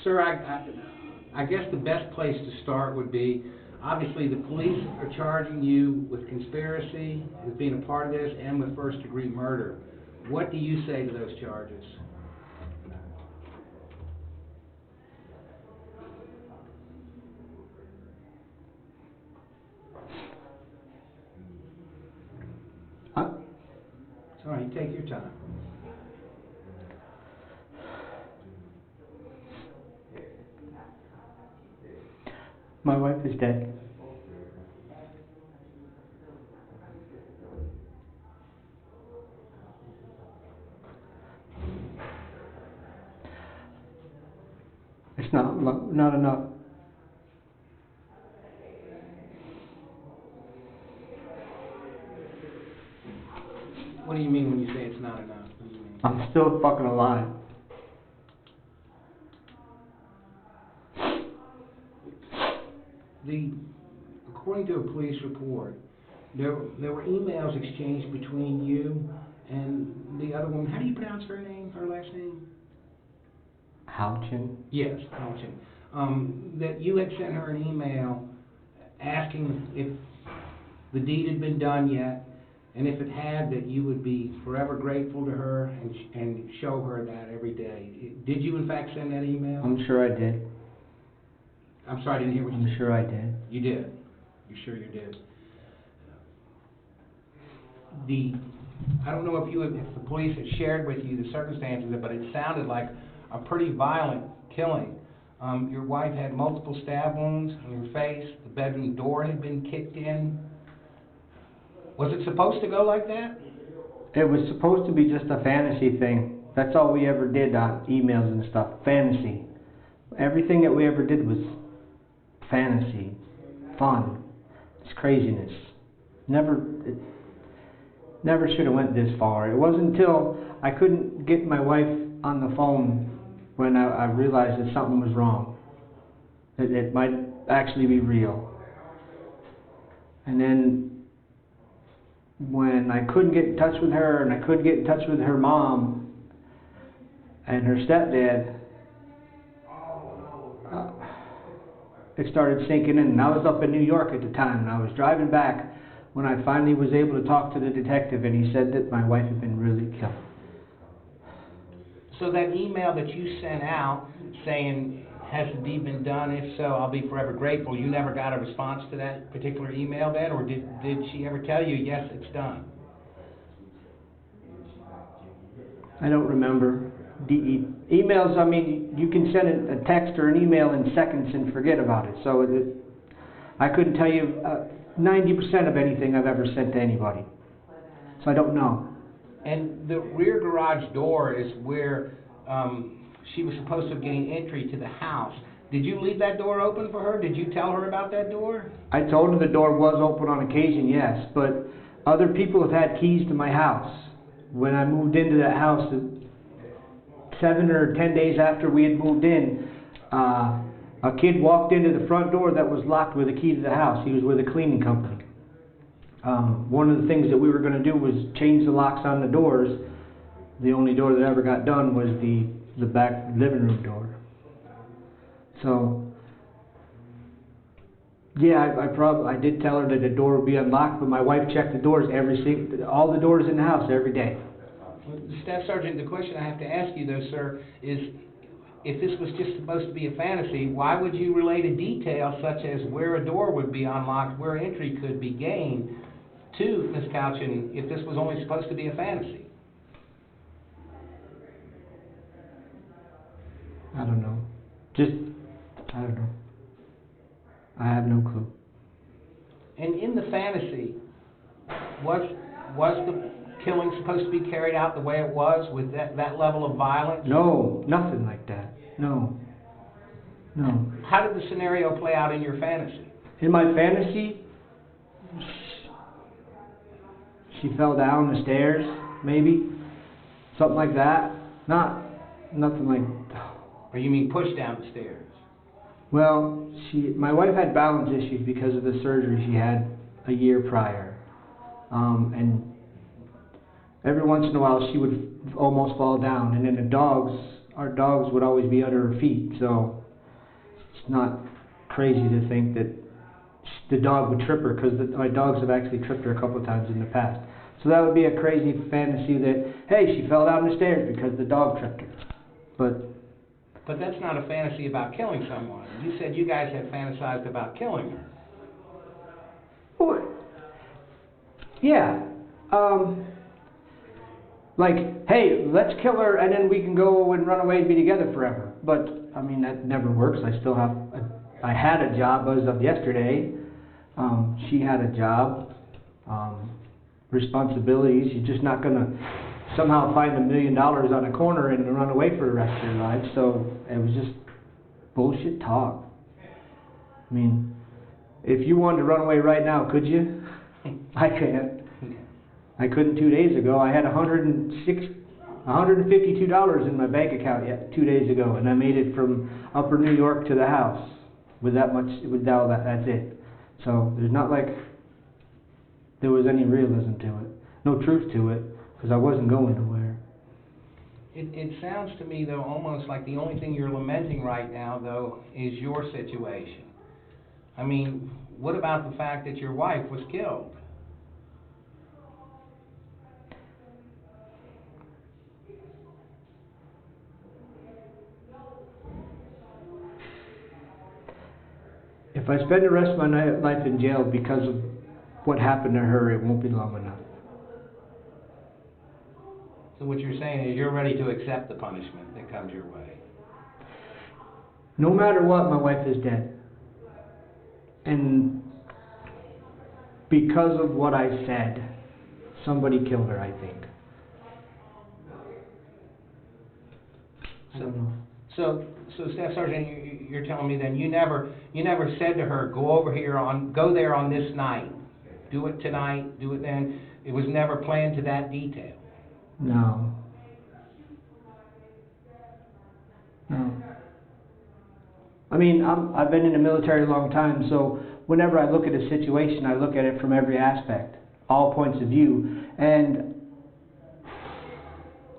Sir, I guess the best place to start would be, obviously the police are charging you with conspiracy, with being a part of this, and with first-degree murder. What do you say to those charges? Sorry, take your time. My wife is dead. It's not enough. What do you mean when you say it's not enough? What do you mean? I'm still fucking alive. According to a police report, there were emails exchanged between you and the other woman. How do you pronounce her name, her last name? Houchin? Yes, Houchin. That you had sent her an email asking if the deed had been done yet, and if it had, that you would be forever grateful to her and show her that every day. Did you in fact send that email? I'm sure I did. I'm sorry, I didn't hear what you said. I'm sure I did. You did. You sure you did? I don't know if the police had shared with you the circumstances, but it sounded like a pretty violent killing. Your wife had multiple stab wounds on her face. The bedroom door had been kicked in. Was it supposed to go like that? It was supposed to be just a fantasy thing. That's all we ever did on emails and stuff. Fantasy. Everything that we ever did was fantasy, fun. It's craziness. It never should have went this far. It wasn't until I couldn't get my wife on the phone when I realized that something was wrong. That it might actually be real. And then when I couldn't get in touch with her, and I couldn't get in touch with her mom and her stepdad, it started sinking in. And I was up in New York at the time, and I was driving back when I finally was able to talk to the detective, and he said that my wife had been really killed. So that email that you sent out saying, has the deed been done? If so, I'll be forever grateful. You never got a response to that particular email then, or did she ever tell you, yes, it's done? I don't remember. Emails, I mean, you can send a text or an email in seconds and forget about it. So I couldn't tell you 90% of anything I've ever sent to anybody. So I don't know. And the rear garage door is where she was supposed to gain entry to the house. Did you leave that door open for her? Did you tell her about that door? I told her the door was open on occasion, yes. But other people have had keys to my house. When I moved into that house, 7 or 10 days after we had moved in, a kid walked into the front door that was locked with a key to the house. He was with a cleaning company. One of the things that we were going to do was change the locks on the doors. The only door that ever got done was the back living room door. So, yeah, I did tell her that the door would be unlocked, but my wife checked the doors all the doors in the house every day. Staff Sergeant, the question I have to ask you, though, sir, is if this was just supposed to be a fantasy, why would you relate a detail such as where a door would be unlocked, where entry could be gained to Ms. Houchin if this was only supposed to be a fantasy? I don't know. I don't know. I have no clue. And in the fantasy, was the killing supposed to be carried out the way it was, with that level of violence? No, nothing like that. No. How did the scenario play out in your fantasy? In my fantasy, she fell down the stairs, maybe. Something like that. Nothing like... Or you mean pushed down the stairs? Well, my wife had balance issues because of the surgery she had a year prior. And every once in a while she would almost fall down, and then the dogs our dogs would always be under her feet, so it's not crazy to think that the dog would trip her, because my dogs have actually tripped her a couple of times in the past. So that would be a crazy fantasy that, hey, she fell down the stairs because the dog tripped her. But that's not a fantasy about killing someone. You said you guys had fantasized about killing her. Well, yeah. Like, hey, let's kill her and then we can go and run away and be together forever. But, I mean, that never works. I had a job as of yesterday. She had a job. Responsibilities. You're just not going to somehow find $1 million on a corner and run away for the rest of your life. So it was just bullshit talk. I mean, if you wanted to run away right now, could you? I can't. I couldn't 2 days ago. I had $152 in my bank account 2 days ago, and I made it from Upper New York to the house with that much. With Wdał, that's it. So there's not like there was any realism to it, no truth to it, because I wasn't going nowhere. It sounds to me, though, almost like the only thing you're lamenting right now, though, is your situation. I mean, what about the fact that your wife was killed? If I spend the rest of my life in jail because of what happened to her, it won't be long enough. So what you're saying is you're ready to accept the punishment that comes your way. No matter what, my wife is dead. And because of what I said, somebody killed her, I think. I don't know. So Staff Sergeant, you're telling me then you never said to her, go there on this night, do it tonight, do it then. It was never planned to that detail. No. I mean, I've been in the military a long time, so whenever I look at a situation, I look at it from every aspect, all points of view, and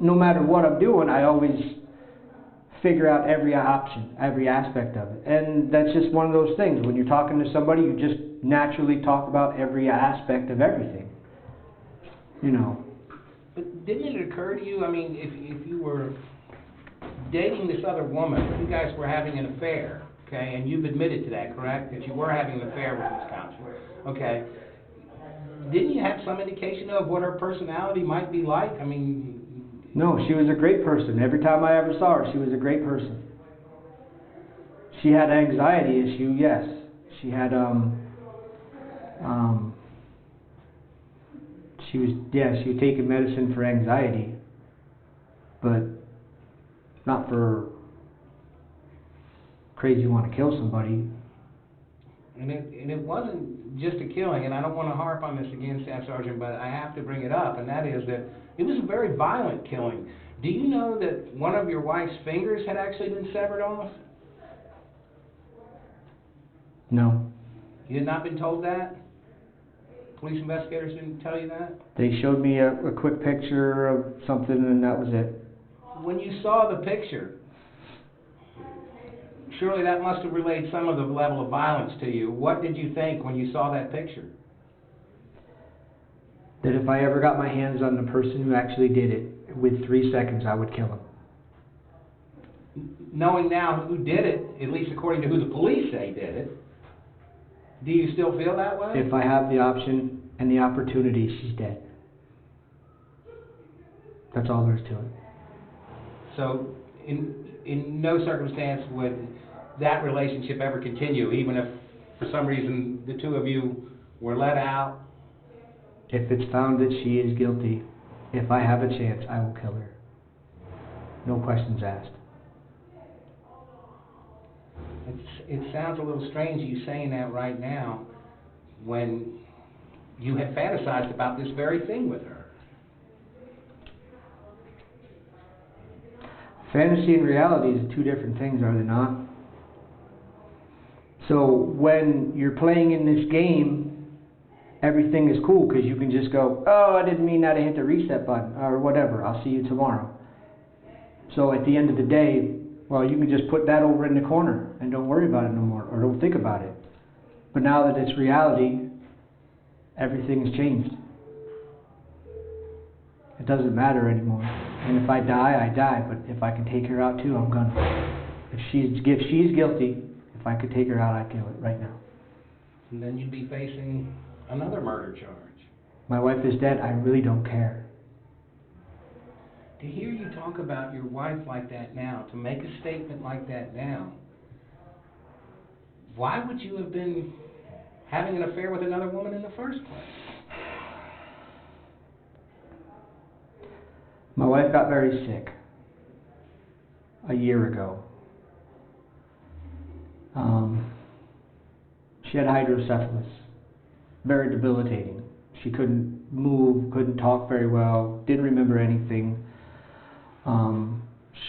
no matter what I'm doing, I always figure out every option, every aspect of it. And that's just one of those things. When you're talking to somebody, you just naturally talk about every aspect of everything. You know. But didn't it occur to you, I mean, if you were dating this other woman, you guys were having an affair, okay, and you've admitted to that, correct? That you were having an affair with this counselor, okay. Didn't you have some indication of what her personality might be like? I mean... No, she was a great person. Every time I ever saw her, she was a great person. She had an anxiety issue, yes. She had, she was taking medicine for anxiety, but not for crazy want to kill somebody. And it wasn't just a killing, and I don't want to harp on this again, Staff Sergeant, but I have to bring it up, and that is that it was a very violent killing. Do you know that one of your wife's fingers had actually been severed off? No. You had not been told that? Police investigators didn't tell you that? They showed me a quick picture of something, and that was it. When you saw the picture, surely that must have relayed some of the level of violence to you. What did you think when you saw that picture? That if I ever got my hands on the person who actually did it, with 3 seconds I would kill him. Knowing now who did it, at least according to who the police say did it, do you still feel that way? If I have the option and the opportunity, she's dead. That's all there is to it. So, in no circumstance would that relationship ever continue, even if for some reason the two of you were let out? If it's found that she is guilty, if I have a chance, I will kill her. No questions asked. It sounds a little strange you saying that right now when you had fantasized about this very thing with her. Fantasy and reality is two different things, are they not? So when you're playing in this game, everything is cool because you can just go, oh, I didn't mean that, I hit the reset button, or whatever, I'll see you tomorrow. So at the end of the day, well, you can just put that over in the corner and don't worry about it no more, or don't think about it. But now that it's reality, everything has changed. It doesn't matter anymore. And if I die, I die. But if I can take her out too, I'm gonna. If she's guilty, if I could take her out, I'd do it right now. And then you'd be facing another murder charge. My wife is dead. I really don't care. To hear you talk about your wife like that now, to make a statement like that now, why would you have been having an affair with another woman in the first place? My wife got very sick a year ago. She had hydrocephalus, very debilitating. She couldn't move, couldn't talk very well, didn't remember anything.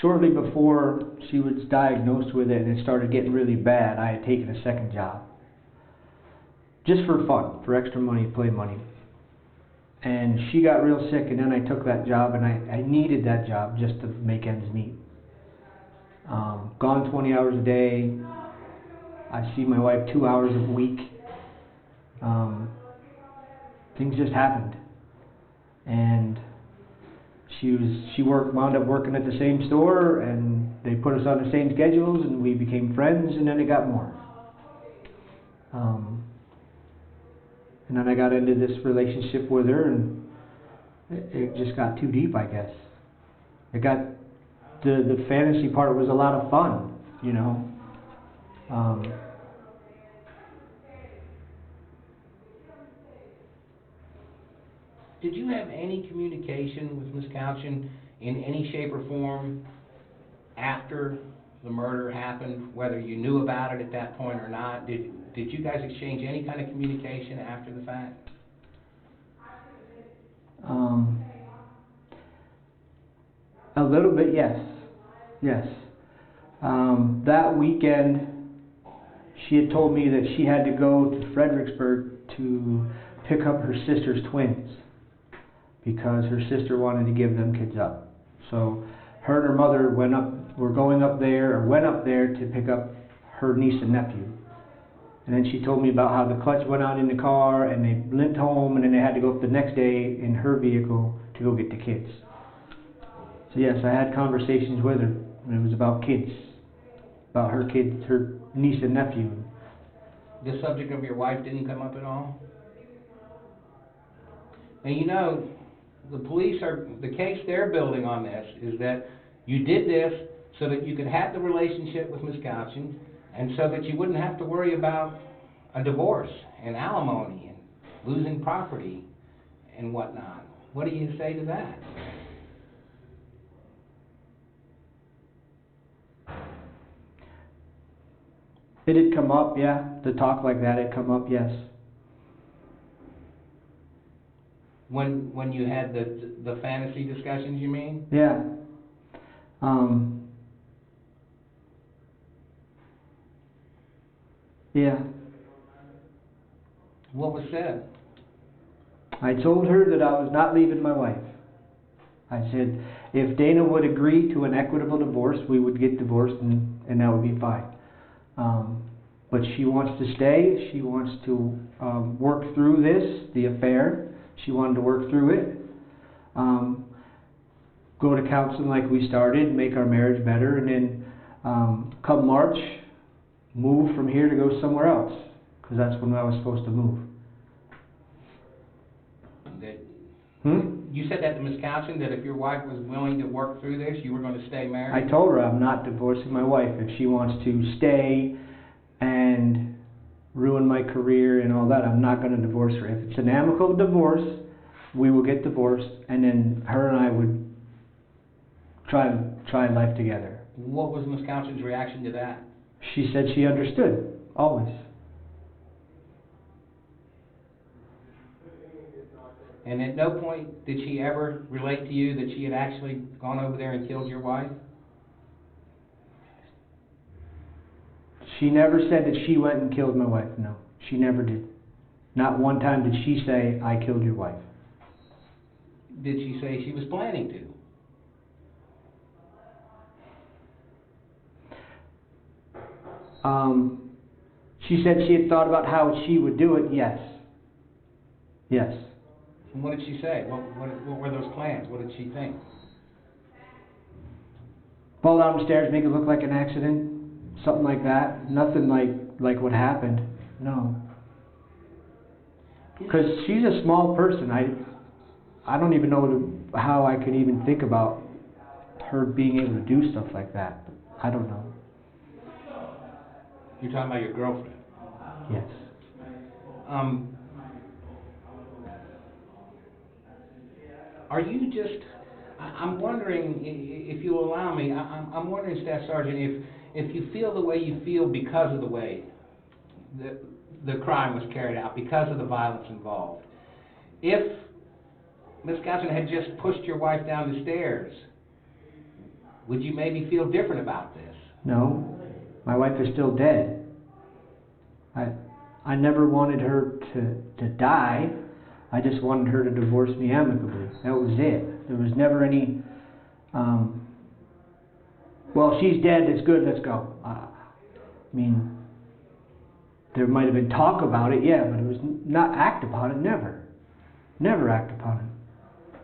Shortly before she was diagnosed with it and it started getting really bad, I had taken a second job. Just for fun, for extra money, play money. And she got real sick, and then I took that job, and I needed that job just to make ends meet. Gone 20 hours a day. I see my wife 2 hours a week. Things just happened. And she wound up working at the same store, and they put us on the same schedules, and we became friends, and then it got more. And then I got into this relationship with her, and it just got too deep, I guess. It got, the fantasy part was a lot of fun, you know. Did you have any communication with Ms. Houchin in any shape or form after the murder happened, whether you knew about it at that point or not? Did you guys exchange any kind of communication after the fact? A little bit, yes. Yes. That weekend, she had told me that she had to go to Fredericksburg to pick up her sister's twins because her sister wanted to give them kids up. So her and her mother went up there to pick up her niece and nephew. And then she told me about how the clutch went out in the car and they limped home, and then they had to go up the next day in her vehicle to go get the kids. So yes, I had conversations with her, and it was about kids, about her kids, her niece and nephew. The subject of your wife didn't come up at all? And you know, the police the case they're building on this is that you did this so that you could have the relationship with Ms. Houchin, and so that you wouldn't have to worry about a divorce and alimony and losing property and whatnot. What do you say to that? It had come up, yeah. To talk like that, it come up, yes. When you had the fantasy discussions, you mean? Yeah. Yeah. What was said? I told her that I was not leaving my wife. I said, if Dana would agree to an equitable divorce, we would get divorced, and that would be fine. But she wants to stay. She wants to work through this, the affair. She wanted to work through it. Go to counseling like we started, make our marriage better, and then come March, move from here to go somewhere else, because that's when I was supposed to move. You said that to Ms. Houchin, that if your wife was willing to work through this, you were going to stay married? I told her I'm not divorcing my wife. If she wants to stay and ruin my career and all that, I'm not going to divorce her. If it's an amicable divorce, we will get divorced, and then her and I would try life together. What was Ms. Houchin's reaction to that? She said she understood, always. And at no point did she ever relate to you that she had actually gone over there and killed your wife? She never said that she went and killed my wife, no. She never did. Not one time did she say, I killed your wife. Did she say she was planning to? She said she had thought about how she would do it. Yes. Yes. And what did she say? What were those plans? What did she think? Fall down the stairs, make it look like an accident, something like that. Nothing like what happened. No. Because she's a small person. I don't even know how I could even think about her being able to do stuff like that. I don't know. You're talking about your girlfriend? Yes. Are you just... I'm wondering, if you'll allow me, I'm wondering, Staff Sergeant, if you feel the way you feel because of the way the crime was carried out, because of the violence involved. If Ms. Houchin had just pushed your wife down the stairs, would you maybe feel different about this? No. My wife is still dead. I never wanted her to die. I just wanted her to divorce me amicably. That was it. There was never any, well, she's dead, that's good, let's go. I mean, there might have been talk about it, yeah, but it was not act upon it, never. Never act upon it.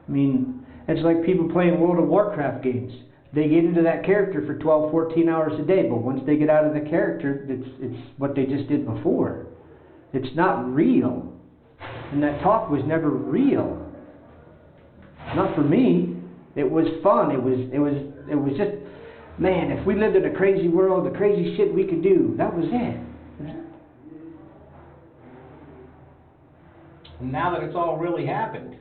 I mean, it's like people playing World of Warcraft games. They get into that character for 12, 14 hours a day, but once they get out of the character, it's what they just did before. It's not real. And that talk was never real. Not for me. It was fun. It was just, man, if we lived in a crazy world, the crazy shit we could do, that was it. And now that it's all really happened,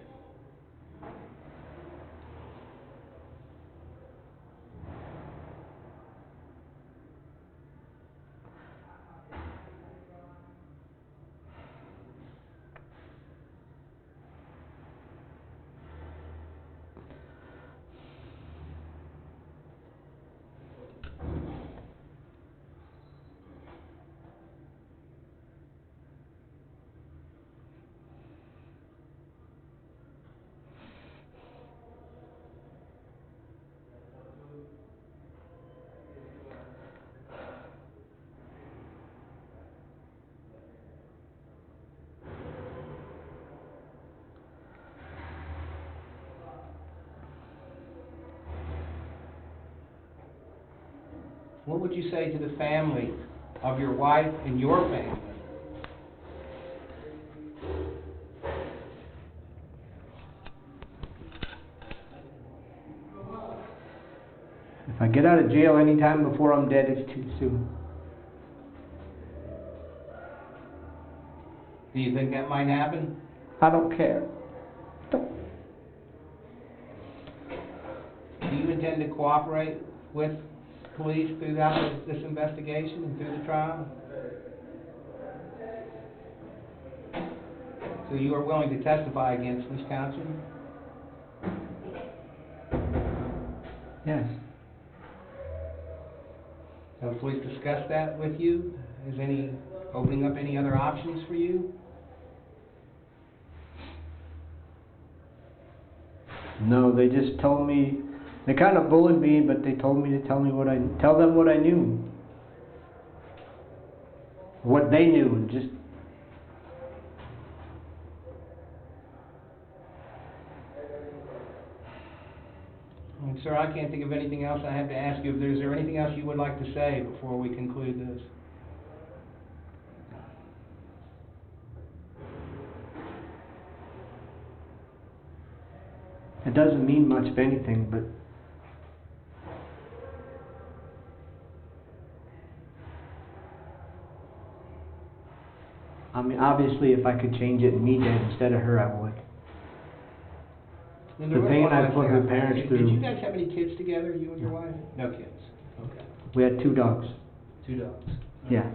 what would you say to the family of your wife and your family? If I get out of jail anytime before I'm dead, it's too soon. Do you think that might happen? I don't care. Don't. Do you intend to cooperate with police throughout this investigation and through the trial? So you are willing to testify against Ms. Houchin? Yes. Have the police discussed that with you? Is any opening up any other options for you? No, they just told me, they kind of bullied me, but they told me to tell them what I knew. What they knew, and just... And sir, I can't think of anything else I have to ask you. Is there anything else you would like to say before we conclude this? It doesn't mean much of anything, but... I mean, obviously, if I could change it and me dead instead of her, I would. And The pain I put her parents through. Did you guys have any kids together, you and your wife? No kids. Okay. We had 2 dogs. 2 dogs. Yeah.